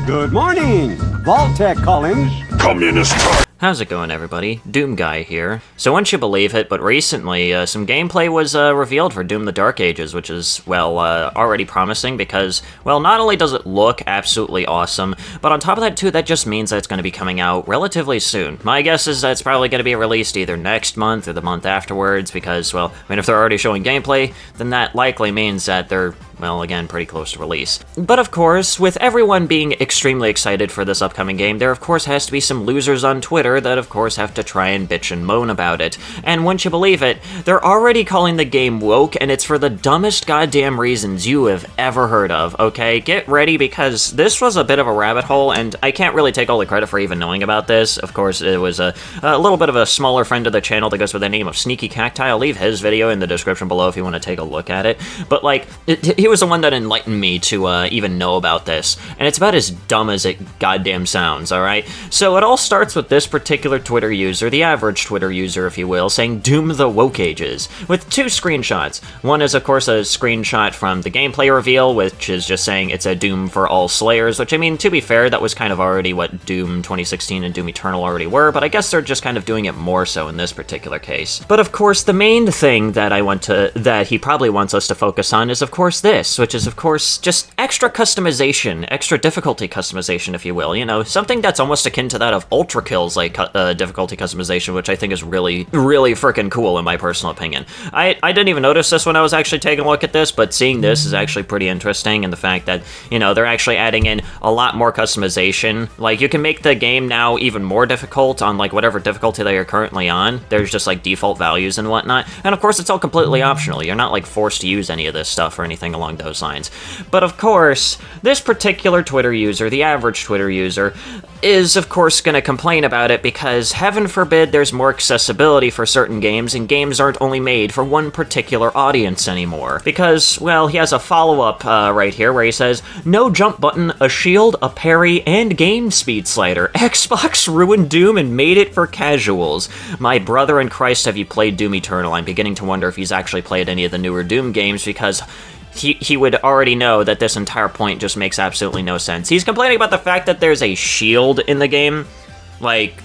Good morning, Vault-Tec calling. Communist. How's it going, everybody? Doom Guy here. So once you believe it, but recently some gameplay was revealed for Doom the Dark Ages, which is, well, already promising because, well, not only does it look absolutely awesome, but on top of that, too, that just means that it's going to be coming out relatively soon. My guess is that it's probably going to be released either next month or the month afterwards because, well, I mean, if they're already showing gameplay, then that likely means that they're, well, again, pretty close to release. But of course, with everyone being extremely excited for this upcoming game, there of course has to be some losers on Twitter that of course have to try and bitch and moan about it. And once you believe it, they're already calling the game woke, and it's for the dumbest goddamn reasons you have ever heard of, okay? Get ready, because this was a bit of a rabbit hole, and I can't really take all the credit for even knowing about this. Of course, it was a little bit of a smaller friend of the channel that goes by the name of Sneaky Cacti. I'll leave his video in the description below if you want to take a look at it. But, like, he was the one that enlightened me to even know about this, and it's about as dumb as it goddamn sounds, alright? So it all starts with this particular Twitter user, the average Twitter user, if you will, saying Doom the Woke Ages, with two screenshots. One is, of course, a screenshot from the gameplay reveal, which is just saying it's a Doom for all Slayers, which, I mean, to be fair, that was kind of already what Doom 2016 and Doom Eternal already were, but I guess they're just kind of doing it more so in this particular case. But of course, the main thing that he probably wants us to focus on is, of course, this, which is, of course, just extra customization, extra difficulty customization, if you will. You know, something that's almost akin to that of Ultra Kills, like, difficulty customization, which I think is really, really freaking cool in my personal opinion. I didn't even notice this when I was actually taking a look at this, but seeing this is actually pretty interesting, and the fact that, you know, they're actually adding in a lot more customization. Like, you can make the game now even more difficult on, like, whatever difficulty that you're currently on. There's just, like, default values and whatnot, and of course, it's all completely optional. You're not, like, forced to use any of this stuff or anything along those lines. But of course, this particular Twitter user, the average Twitter user, is of course going to complain about it because heaven forbid there's more accessibility for certain games, and games aren't only made for one particular audience anymore. Because, well, he has a follow-up right here where he says, no jump button, a shield, a parry, and game speed slider. Xbox ruined Doom and made it for casuals. My brother in Christ, have you played Doom Eternal? I'm beginning to wonder if he's actually played any of the newer Doom games, because he would already know that this entire point just makes absolutely no sense. He's complaining about the fact that there's a shield in the game. Like,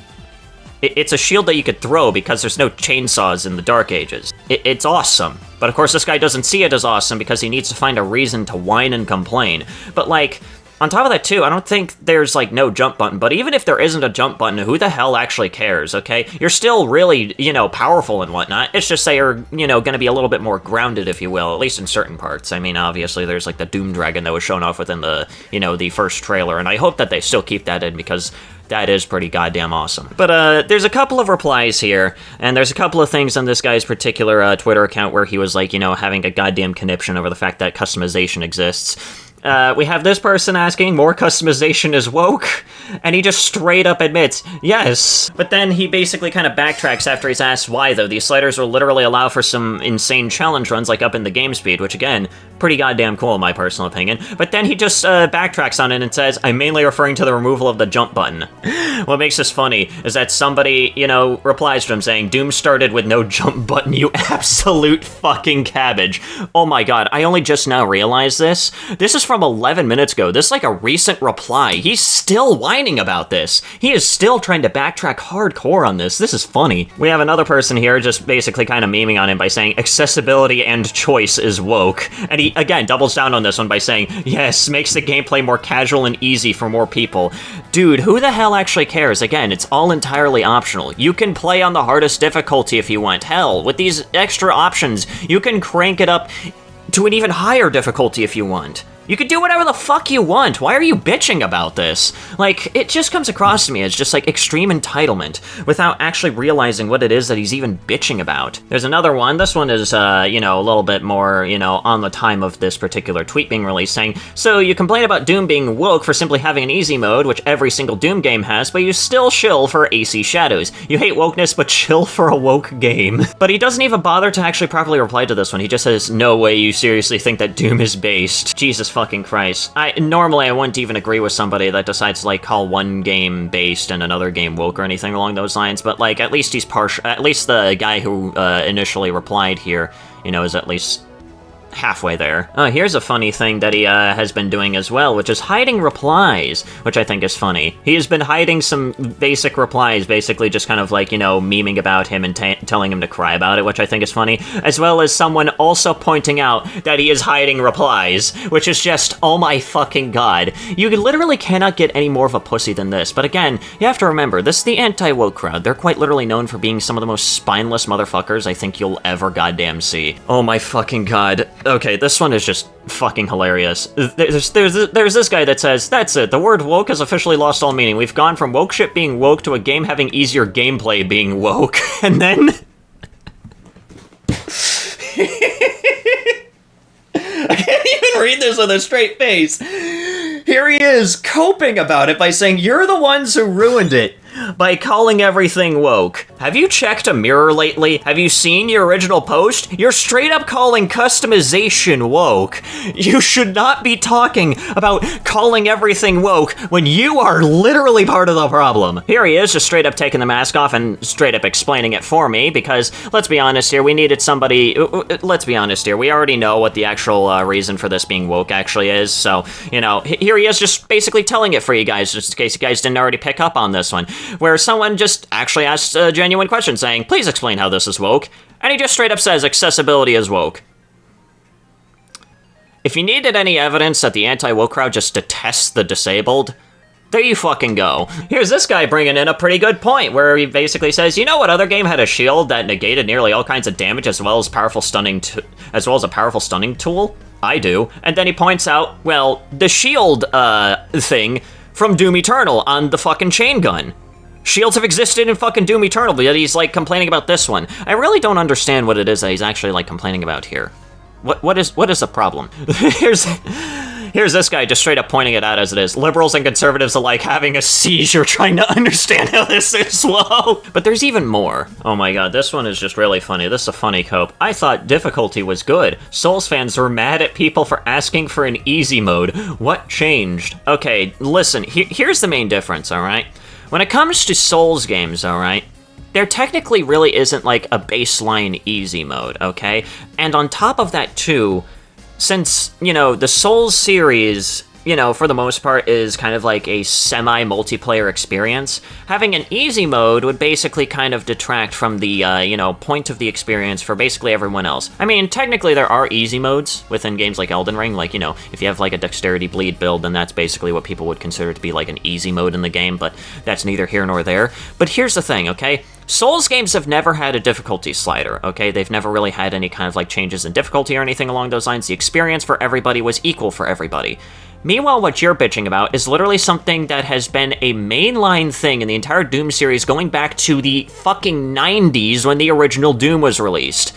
it's a shield that you could throw because there's no chainsaws in the Dark Ages. It's awesome. But of course, this guy doesn't see it as awesome because he needs to find a reason to whine and complain. But, like, on top of that, too, I don't think there's, like, no jump button, but even if there isn't a jump button, who the hell actually cares, okay? You're still really, you know, powerful and whatnot. It's just that you're, you know, gonna be a little bit more grounded, if you will, at least in certain parts. I mean, obviously, there's, like, the Doom Dragon that was shown off within the, you know, the first trailer, and I hope that they still keep that in because that is pretty goddamn awesome. But there's a couple of replies here, and there's a couple of things on this guy's particular Twitter account where he was, like, you know, having a goddamn conniption over the fact that customization exists. We have this person asking, more customization is woke? And he just straight up admits, yes. But then he basically kind of backtracks after he's asked why, though. These sliders will literally allow for some insane challenge runs, like up in the game speed, which, again, pretty goddamn cool in my personal opinion. But then he just backtracks on it and says, I'm mainly referring to the removal of the jump button. What makes this funny is that somebody, you know, replies to him saying, Doom started with no jump button, you absolute fucking cabbage. Oh my god, I only just now realized this. This is from 11 minutes ago. This is like a recent reply. He's still whining about this. He is still trying to backtrack hardcore on this. This is funny. We have another person here just basically kind of memeing on him by saying accessibility and choice is woke. And he, again, doubles down on this one by saying, yes, makes the gameplay more casual and easy for more people. Dude, who the hell actually cares? Again, it's all entirely optional. You can play on the hardest difficulty if you want. Hell, with these extra options, you can crank it up to an even higher difficulty if you want. You can do whatever the fuck you want. Why are you bitching about this? Like, it just comes across to me as just, like, extreme entitlement without actually realizing what it is that he's even bitching about. There's another one. This one is, you know, a little bit more, you know, on the time of this particular tweet being released, saying, so you complain about Doom being woke for simply having an easy mode, which every single Doom game has, but you still shill for AC Shadows. You hate wokeness, but chill for a woke game. But he doesn't even bother to actually properly reply to this one. He just says, no way you seriously think that Doom is based. Jesus fucking Christ. Normally I wouldn't even agree with somebody that decides to, like, call one game based and another game woke or anything along those lines, but, like, at least he's partial. At least the guy who initially replied here, you know, is at least halfway there. Oh, here's a funny thing that he has been doing as well, which is hiding replies, which I think is funny. He has been hiding some basic replies, basically just kind of like, you know, memeing about him and telling him to cry about it, which I think is funny, as well as someone also pointing out that he is hiding replies, which is just, oh my fucking god. You literally cannot get any more of a pussy than this, but again, you have to remember, this is the anti-woke crowd. They're quite literally known for being some of the most spineless motherfuckers I think you'll ever goddamn see. Oh my fucking god. Okay, this one is just fucking hilarious. There's this guy that says, "That's it, the word woke has officially lost all meaning. We've gone from woke shit being woke to a game having easier gameplay being woke." And then... I can't even read this with a straight face. Here he is, coping about it by saying, "You're the ones who ruined it by calling everything woke. Have you checked a mirror lately? Have you seen your original post? You're straight up calling customization woke. You should not be talking about calling everything woke when you are literally part of the problem." Here he is, just straight up taking the mask off and straight up explaining it for me, because, let's be honest here, we needed somebody... Let's be honest here, we already know what the actual reason for this being woke actually is, so, you know, here he is just basically telling it for you guys, just in case you guys didn't already pick up on this one, where someone just actually asked a genuine question saying, "Please explain how this is woke," and he just straight up says accessibility is woke. If you needed any evidence that the anti-woke crowd just detests the disabled, there you fucking go. Here's this guy bringing in a pretty good point, where he basically says, "You know what other game had a shield that negated nearly all kinds of damage as well as a powerful stunning tool? I do." And then he points out, well, the shield thing from Doom Eternal on the fucking chain gun. Shields have existed in fucking Doom Eternal, but yet he's, like, complaining about this one. I really don't understand what it is that he's actually, like, complaining about here. What is the problem? Here's this guy just straight up pointing it out as it is. Liberals and conservatives alike having a seizure trying to understand how this is woke. But there's even more. Oh my god, this one is just really funny. This is a funny cope. "I thought difficulty was good. Souls fans were mad at people for asking for an easy mode. What changed?" Okay, listen, here's the main difference, alright? When it comes to Souls games, alright, there technically really isn't, like, a baseline easy mode, okay? And on top of that, too, since, you know, the Souls series, you know, for the most part is kind of like a semi-multiplayer experience, having an easy mode would basically kind of detract from the, you know, point of the experience for basically everyone else. I mean, technically there are easy modes within games like Elden Ring, like, you know, if you have like a dexterity bleed build, then that's basically what people would consider to be like an easy mode in the game, but that's neither here nor there. But here's the thing, okay? Souls games have never had a difficulty slider, okay? They've never really had any kind of like changes in difficulty or anything along those lines. The experience for everybody was equal for everybody. Meanwhile, what you're bitching about is literally something that has been a mainline thing in the entire Doom series going back to the fucking 90s when the original Doom was released.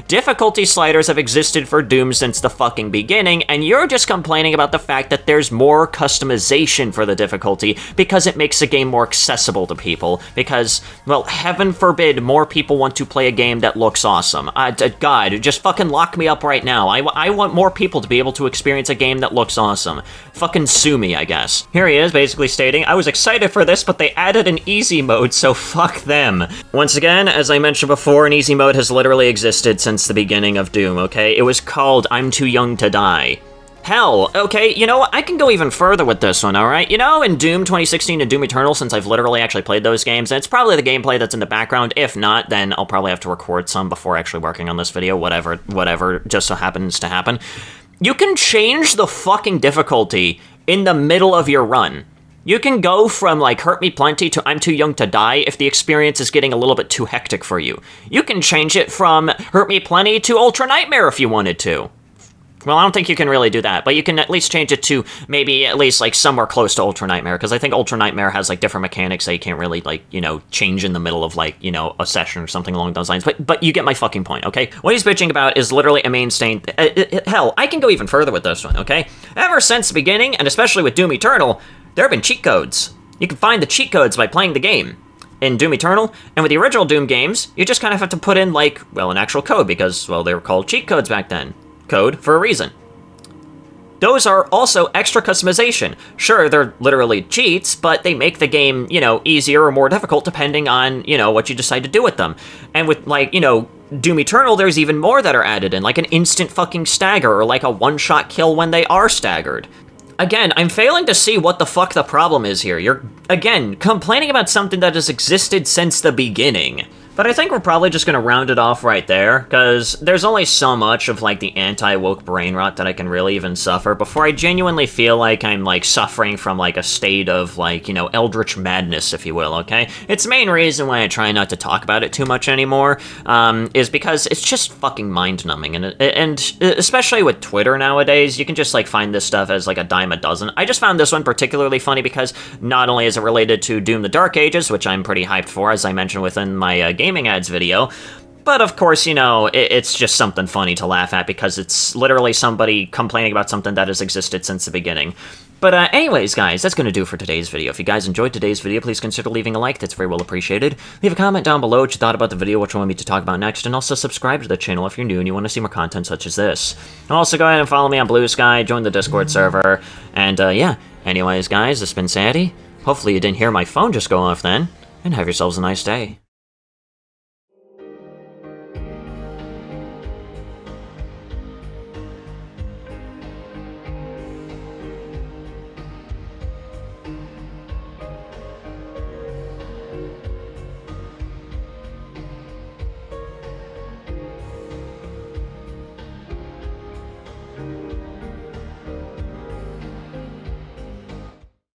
Difficulty sliders have existed for Doom since the fucking beginning, and you're just complaining about the fact that there's more customization for the difficulty because it makes the game more accessible to people. Because, well, heaven forbid more people want to play a game that looks awesome. God, just fucking lock me up right now. I want more people to be able to experience a game that looks awesome. Fucking sue me, I guess. Here he is, basically stating, "I was excited for this, but they added an easy mode, so fuck them." Once again, as I mentioned before, an easy mode has literally existed since the beginning of Doom, okay? It was called I'm Too Young to Die. Hell, okay, you know what? I can go even further with this one, alright? You know, in Doom 2016 and Doom Eternal, since I've literally actually played those games, and it's probably the gameplay that's in the background. If not, then I'll probably have to record some before actually working on this video, whatever just so happens to happen. You can change the fucking difficulty in the middle of your run. You can go from, like, Hurt Me Plenty to I'm Too Young to Die if the experience is getting a little bit too hectic for you. You can change it from Hurt Me Plenty to Ultra Nightmare if you wanted to. Well, I don't think you can really do that, but you can at least change it to maybe at least, like, somewhere close to Ultra Nightmare, because I think Ultra Nightmare has, like, different mechanics that you can't really, like, you know, change in the middle of, like, you know, a session or something along those lines, but you get my fucking point, okay? What he's bitching about is literally a mainstay. Hell, I can go even further with this one, okay? Ever since the beginning, and especially with Doom Eternal, there have been cheat codes. You can find the cheat codes by playing the game. In Doom Eternal, and with the original Doom games, you just kind of have to put in, like, well, an actual code, because, well, they were called cheat codes back then. Code for a reason. those are also extra customization. Sure, they're literally cheats, but they make the game, easier or more difficult depending on, what you decide to do with them. And with, like, Doom Eternal, there's even more that are added in, like an instant fucking stagger, or like a one-shot kill when they are staggered. Again, I'm failing to see what the fuck the problem is here. You're, again, complaining about something that has existed since the beginning. But I think we're probably just gonna round it off right there, because there's only so much of, like, the anti-woke brain rot that I can really even suffer before I genuinely feel like I'm, like, suffering from, like, a state of, like, eldritch madness, if you will, okay? It's the main reason why I try not to talk about it too much anymore, is because it's just fucking mind-numbing, and especially with Twitter nowadays, you can just, like, find this stuff as, like, a dime a dozen. I just found this one particularly funny because not only is it related to Doom the Dark Ages, which I'm pretty hyped for, as I mentioned within my gaming ads video, but of course, it's just something funny to laugh at because it's literally somebody complaining about something that has existed since the beginning. But anyways, guys, that's going to do it for today's video. If you guys enjoyed today's video, please consider leaving a like. That's very well appreciated. Leave a comment down below what you thought about the video, what you want me to talk about next, and also subscribe to the channel if you're new and you want to see more content such as this. And also go ahead and follow me on Blue Sky, join the Discord server, and yeah. Anyways, guys, this has been Sandy. Hopefully you didn't hear my phone just go off then, and have yourselves a nice day.